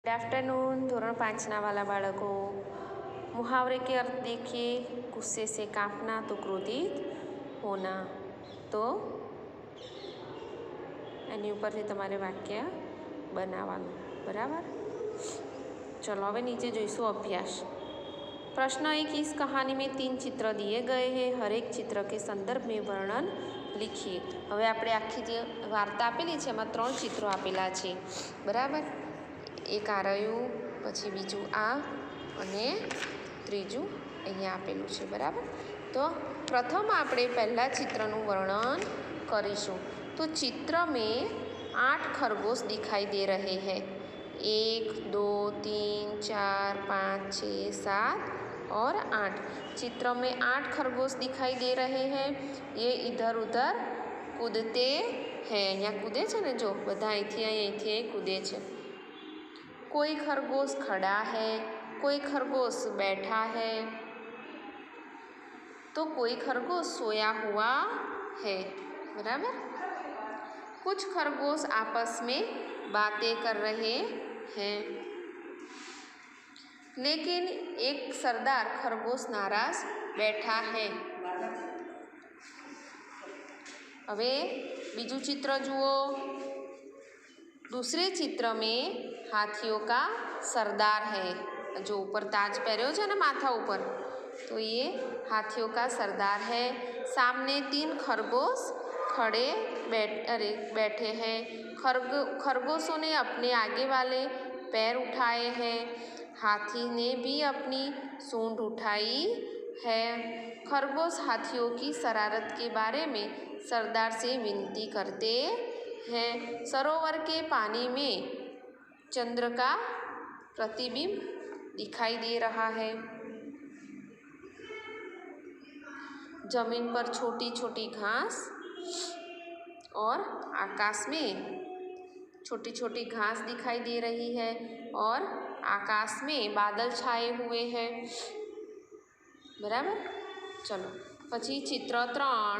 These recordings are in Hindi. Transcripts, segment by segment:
गुड आफ्टरनून धोरण 5 वाला बाळको। मुहावरे के अर्थ देखिए। गुस्से से कांपना तो क्रोधित होना। तो एनी उपरथी तमारे वाक्य बनावानुं बराबर। चलो हवे नीचे जोईशुं अभ्यास। प्रश्न 1, इस कहानी में 3 चित्र दिए गए हैं। हर एक चित्र के संदर्भ में वर्णन लिखिए। हवे आपणे आखी जे वार्ता आपेली छे एमां 3 चित्रों आपेला छे बराबर। एक आ रह्युं, पछी बीजुं आ अने त्रीजुं अहींया आपेलुं छे बराबर। तो प्रथम आपणे पहला चित्रनुं वर्णन करीशुं। तो चित्र में 8 खरगोश दिखाई दे रहे हैं। 1, 2, 3, 4, 5, 6, 7 और 8। चित्र में 8 खरगोश दिखाई दे रहे हैं। ये इधर उधर कूदते हैं। यहाँ कूदे छे ने, जो बधा अहींथी कूदे छे। कोई खरगोश खड़ा है, कोई खरगोश बैठा है, तो कोई खरगोश सोया हुआ है बराबर। कुछ खरगोश आपस में बातें कर रहे हैं, लेकिन एक सरदार खरगोश नाराज बैठा है। हवे बीजू चित्र जुओ। दूसरे चित्र में हाथियों का सरदार है, जो ऊपर ताज पहन्यो छे ने माथा ऊपर, तो ये हाथियों का सरदार है। सामने 3 खरगोश बैठे हैं। खरगोशों ने अपने आगे वाले पैर उठाए हैं। हाथी ने भी अपनी सूंड उठाई है। खरगोश हाथियों की शरारत के बारे में सरदार से विनती करते हैं। सरोवर के पानी में चंद्र का प्रतिबिंब दिखाई दे रहा है। जमीन पर छोटी छोटी घास और आकाश में छोटी छोटी घास दिखाई दे रही है और आकाश में बादल छाए हुए हैं बराबर। चलो पछी चित्र 3।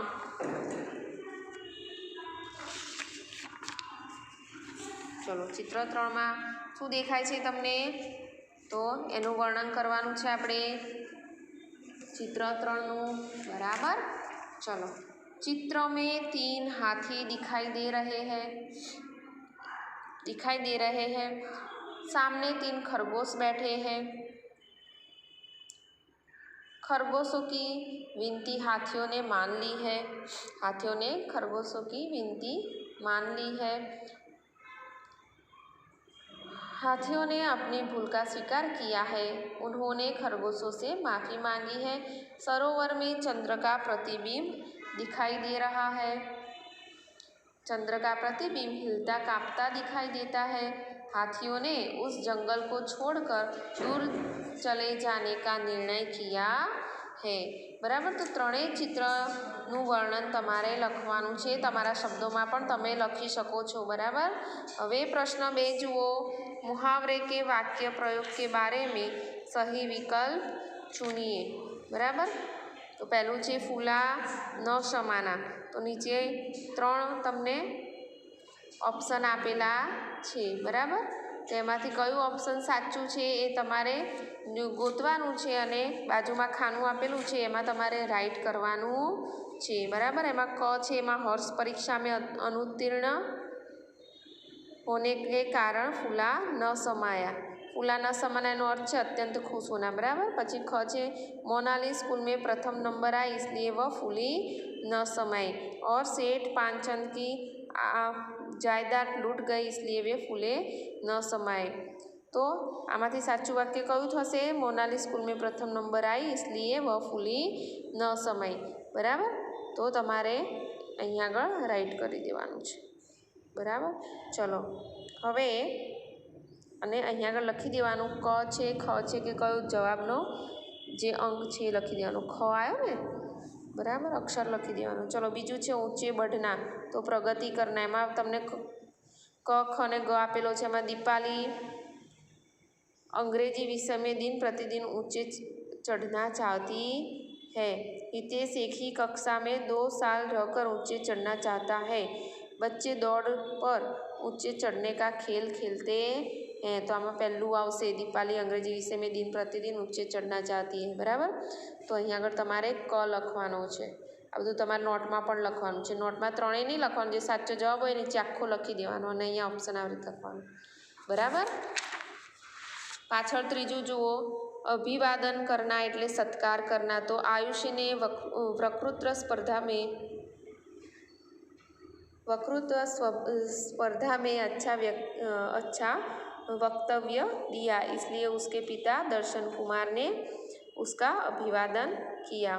चलो चित्र 3 में शू देखाय छे तमने, तो एનું वर्णन करवानुं छे आपणे चित्र 3 नुं बराबर। चलो चित्र में 3 हाथी दिखाई दे रहे हैं। सामने 3 खरगोश बैठे हैं। खरगोशों की विनती हाथियों ने मान ली है। हाथियों ने खरगोशों की विनती मान ली है। हाथियों ने अपनी भूल का स्वीकार किया है। उन्होंने खरगोशों से माफ़ी मांगी है। सरोवर में चंद्र का प्रतिबिंब दिखाई दे रहा है। चंद्र का प्रतिबिंब हिलता कांपता दिखाई देता है। हाथियों ने उस जंगल को छोड़कर दूर चले जाने का निर्णय किया है बराबर। तो 3 चित्रનું वर्णन तमारे लखवानुं छे। तमारा शब्दों में पण तमे लखी शको छो बराबर। हवे प्रश्न 2 जुओ। मुहावरे के वाक्य प्रयोग के बारे में सही विकल्प चुनिए बराबर। तो पहलू छे फूला न समाना। तो नीचे 3 तमने ऑप्शन आपेला छे बराबर। तेमांथी कयुं ऑप्शन साचुं छे ए तमारे गोतवानुं छे अने बाजुमां खानुं आपेलुं छे एमां तमारे राइट करवानुं छे बराबर। एमां क छे एमां हर्ष परीक्षा में अनुत्तीर्ण होने के कारण फूला न समाया। फूला न समाना एनो अर्थ छे अत्यंत खुश होना बराबर। पछी ख छे मोनाली स्कूल में प्रथम नंबर आई इसलिए वह फूली न समाई। और सेठ पानचंद की जायदाद लूट गई इसलिए वे फूले न समाये। तो आमांथी साचुं वाक्य कयुं थशे? मोनाली स्कूल में प्रथम नंबर आई इसलिए वह फूली न समाई बराबर। तो तमारे अहींया आगळ राइट करी देवानुं छे बराबर। चलो हवे अने अहींया आगळ लखी देवानुं क छे ख छे के कयो जवाबनो जे अंक छे लखी देवानो। ख आयो ने बराबर, अक्षर लखी देवानुं। चलो बीजुं छे ऊंचे बढ़ना। तो प्रगति करना। एमां तमने क ख ने ग आपेलो छे। एमां दीपाली अंग्रेजी विषय में दिन प्रतिदिन ऊंचे चढ़ना चाहती है। हितेश एक ही कक्षा में 2 साल रहकर ऊंचे चढ़ना चाहता है। बच्चे दौड़ पर ऊंचे चढ़ने का खेल खेलते हैं। तो આમાં પહેલું આવશે દીપાલી અંગ્રેજી વિષય મેં दिन प्रतिदिन ऊंचे चढ़ना चाहती है, બરાબર। તો અહીંયા આગળ તમારે ક લખવાનો છે। આ બધું તમારે નોટમાં પણ લખવાનું છે। નોટમાં ત્રણેય નહીં લખવાનું, જે સાચો જવાબ હોય નીચે આખો લખી દેવાનો અને અહીંયા ઓપ્શન આવી રીતે લખવાનું, બરાબર। પાછળ ત્રીજું જુઓ, અભિવાદન કરના એટલે સત્કાર કરના। તો આયુષ ने वक्तृत्व स्पर्धा में अच्छा वक्तव्य दिया, इसलिए उसके पिता दर्शन कुमार ने उसका अभिवादन किया।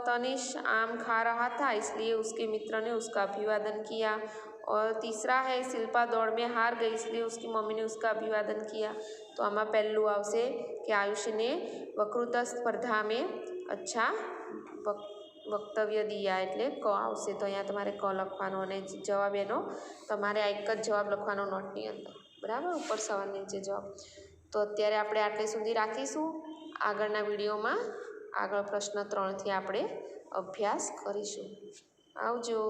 तनिष आम खा रहा था, इसलिए उसके मित्र ने उसका अभिवादन किया। और तीसरा है शिल्पा दौड़ में हार गई, इसलिए उसकी मम्मी ने उसका अभिवादन किया। तो आमा पहलू आवशे कि आयुष ने वक्तृत्व स्पर्धा में अच्छा वक्तव्य दिया એટલે ક આવશે। તો અહીંયા તમારે ક લખવાનો અને જવાબ એનો તમારે આ એક જ જવાબ લખવાનો નોટની અંદર, બરાબર, ઉપર સવાલ નીચે જવાબ। તો અત્યારે આપણે આટલે સુધી રાખીશું। આગળના વિડીયોમાં આગળ પ્રશ્ન 3થી આપણે અભ્યાસ કરીશું। આવજો।